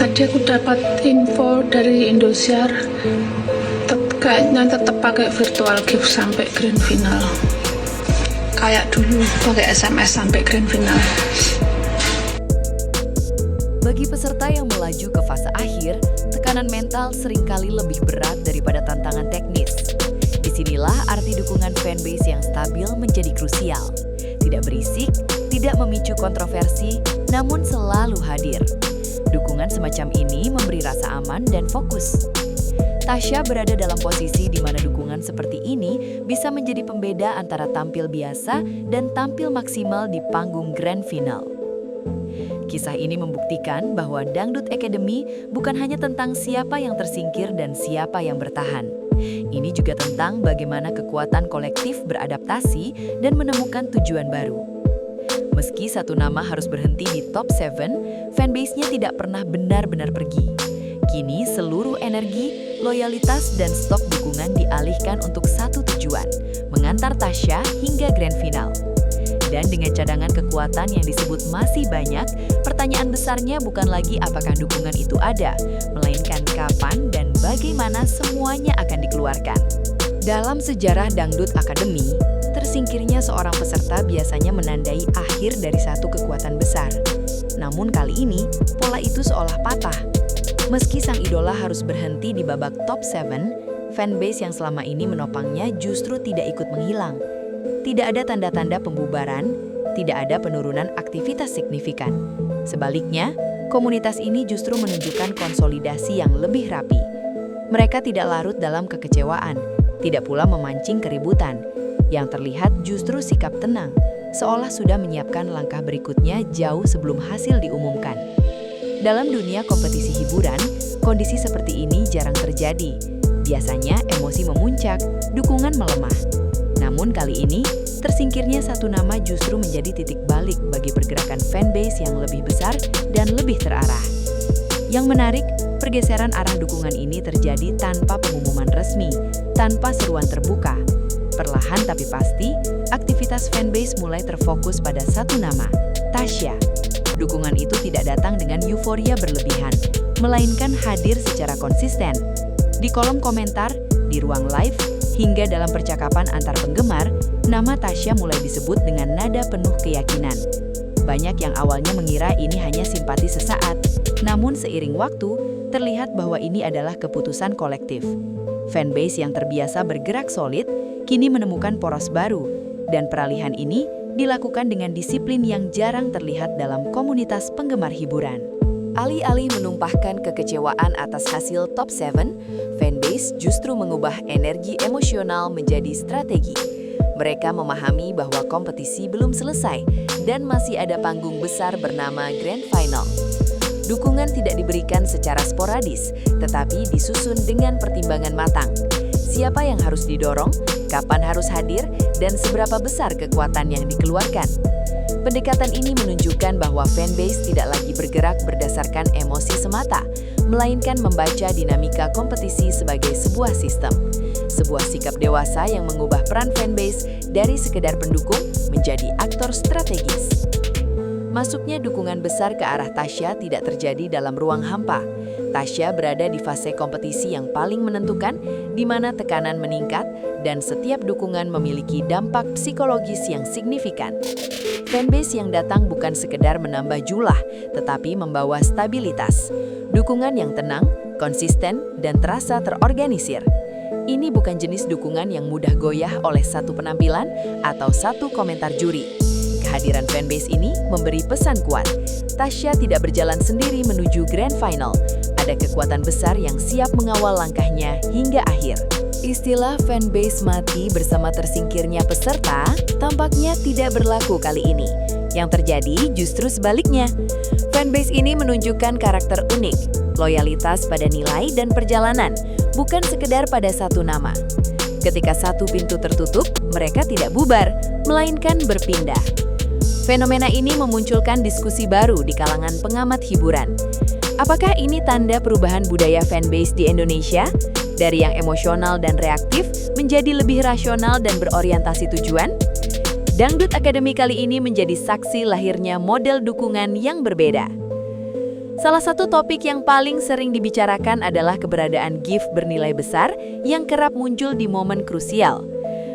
Tadi aku dapat info dari Indosiar, kayaknya tetap pakai virtual gift sampai grand final. Kayak dulu pakai SMS sampai grand final. Bagi peserta yang melaju ke fase akhir, tekanan mental seringkali lebih berat daripada tantangan teknis. Disinilah arti dukungan fanbase yang stabil menjadi krusial. Tidak berisik, tidak memicu kontroversi, namun selalu hadir. Dukungan semacam ini memberi rasa aman dan fokus. Tasya berada dalam posisi di mana dukungan seperti ini bisa menjadi pembeda antara tampil biasa dan tampil maksimal di panggung grand final. Kisah ini membuktikan bahwa Dangdut Academy bukan hanya tentang siapa yang tersingkir dan siapa yang bertahan. Ini juga tentang bagaimana kekuatan kolektif beradaptasi dan menemukan tujuan baru. Meski satu nama harus berhenti di top 7, fanbase-nya tidak pernah benar-benar pergi. Kini seluruh energi, loyalitas, dan stok dukungan dialihkan untuk satu tujuan, mengantar Tasya hingga grand final. Dan dengan cadangan kekuatan yang disebut masih banyak, pertanyaan besarnya bukan lagi apakah dukungan itu ada, melainkan kapan dan bagaimana semuanya akan dikeluarkan. Dalam sejarah Dangdut Academy, tersingkirnya seorang peserta biasanya menandai akhir dari satu kekuatan besar. Namun kali ini, pola itu seolah patah. Meski sang idola harus berhenti di babak top 7, fanbase yang selama ini menopangnya justru tidak ikut menghilang. Tidak ada tanda-tanda pembubaran, tidak ada penurunan aktivitas signifikan. Sebaliknya, komunitas ini justru menunjukkan konsolidasi yang lebih rapi. Mereka tidak larut dalam kekecewaan, tidak pula memancing keributan. Yang terlihat justru sikap tenang, seolah sudah menyiapkan langkah berikutnya jauh sebelum hasil diumumkan. Dalam dunia kompetisi hiburan, kondisi seperti ini jarang terjadi. Biasanya emosi memuncak, dukungan melemah. Namun kali ini, tersingkirnya satu nama justru menjadi titik balik bagi pergerakan fanbase yang lebih besar dan lebih terarah. Yang menarik, pergeseran arah dukungan ini terjadi tanpa pengumuman resmi, tanpa seruan terbuka. Perlahan tapi pasti, aktivitas fanbase mulai terfokus pada satu nama, Tasya. Dukungan itu tidak datang dengan euforia berlebihan, melainkan hadir secara konsisten. Di kolom komentar, di ruang live, hingga dalam percakapan antar penggemar, nama Tasya mulai disebut dengan nada penuh keyakinan. Banyak yang awalnya mengira ini hanya simpati sesaat, namun seiring waktu, terlihat bahwa ini adalah keputusan kolektif. Fanbase yang terbiasa bergerak solid, kini menemukan poros baru, dan peralihan ini dilakukan dengan disiplin yang jarang terlihat dalam komunitas penggemar hiburan. Alih-alih menumpahkan kekecewaan atas hasil top 7, fanbase justru mengubah energi emosional menjadi strategi. Mereka memahami bahwa kompetisi belum selesai dan masih ada panggung besar bernama Grand Final. Dukungan tidak diberikan secara sporadis, tetapi disusun dengan pertimbangan matang. Siapa yang harus didorong, kapan harus hadir, dan seberapa besar kekuatan yang dikeluarkan. Pendekatan ini menunjukkan bahwa fanbase tidak lagi bergerak berdasarkan emosi semata, melainkan membaca dinamika kompetisi sebagai sebuah sistem. Sebuah sikap dewasa yang mengubah peran fanbase dari sekedar pendukung menjadi aktor strategis. Masuknya dukungan besar ke arah Tasya tidak terjadi dalam ruang hampa. Tasya berada di fase kompetisi yang paling menentukan, di mana tekanan meningkat dan setiap dukungan memiliki dampak psikologis yang signifikan. Fanbase yang datang bukan sekedar menambah jumlah, tetapi membawa stabilitas. Dukungan yang tenang, konsisten, dan terasa terorganisir. Ini bukan jenis dukungan yang mudah goyah oleh satu penampilan atau satu komentar juri. Kehadiran fanbase ini memberi pesan kuat. Tasya tidak berjalan sendiri menuju grand final. Ada kekuatan besar yang siap mengawal langkahnya hingga akhir. Istilah fanbase mati bersama tersingkirnya peserta tampaknya tidak berlaku kali ini. Yang terjadi justru sebaliknya. Fanbase ini menunjukkan karakter unik, loyalitas pada nilai dan perjalanan, bukan sekedar pada satu nama. Ketika satu pintu tertutup, mereka tidak bubar, melainkan berpindah. Fenomena ini memunculkan diskusi baru di kalangan pengamat hiburan. Apakah ini tanda perubahan budaya fanbase di Indonesia? Dari yang emosional dan reaktif menjadi lebih rasional dan berorientasi tujuan? Dangdut Academy kali ini menjadi saksi lahirnya model dukungan yang berbeda. Salah satu topik yang paling sering dibicarakan adalah keberadaan GIF bernilai besar yang kerap muncul di momen krusial.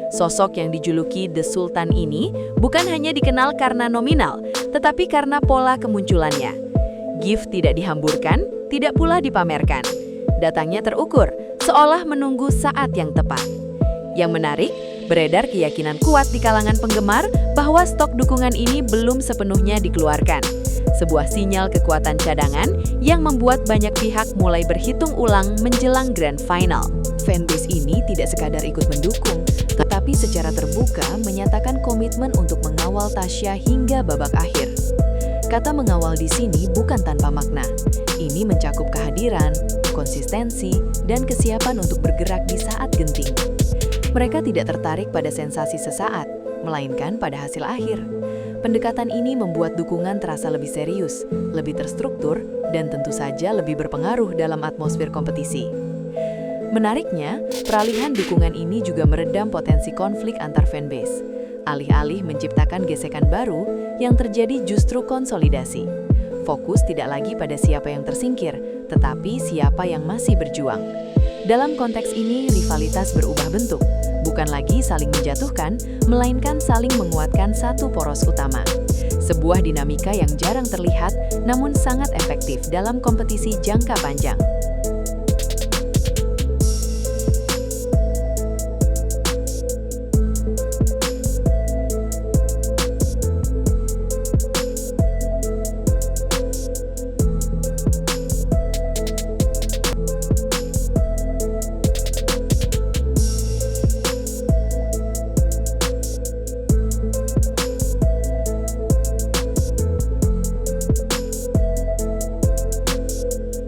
Sosok yang dijuluki The Sultan ini bukan hanya dikenal karena nominal, tetapi karena pola kemunculannya. GIF tidak dihamburkan, tidak pula dipamerkan. Datangnya terukur, seolah menunggu saat yang tepat. Yang menarik, beredar keyakinan kuat di kalangan penggemar bahwa stok dukungan ini belum sepenuhnya dikeluarkan. Sebuah sinyal kekuatan cadangan yang membuat banyak pihak mulai berhitung ulang menjelang Grand Final. Fanbase ini tidak sekadar ikut mendukung, tetapi secara terbuka menyatakan komitmen untuk mengawal Tasya hingga babak akhir. Kata mengawal di sini bukan tanpa makna. Ini mencakup kehadiran, konsistensi, dan kesiapan untuk bergerak di saat genting. Mereka tidak tertarik pada sensasi sesaat, melainkan pada hasil akhir. Pendekatan ini membuat dukungan terasa lebih serius, lebih terstruktur, dan tentu saja lebih berpengaruh dalam atmosfer kompetisi. Menariknya, peralihan dukungan ini juga meredam potensi konflik antar fanbase. Alih-alih menciptakan gesekan baru, yang terjadi justru konsolidasi. Fokus tidak lagi pada siapa yang tersingkir, tetapi siapa yang masih berjuang. Dalam konteks ini, rivalitas berubah bentuk. Bukan lagi saling menjatuhkan, melainkan saling menguatkan satu poros utama. Sebuah dinamika yang jarang terlihat, namun sangat efektif dalam kompetisi jangka panjang.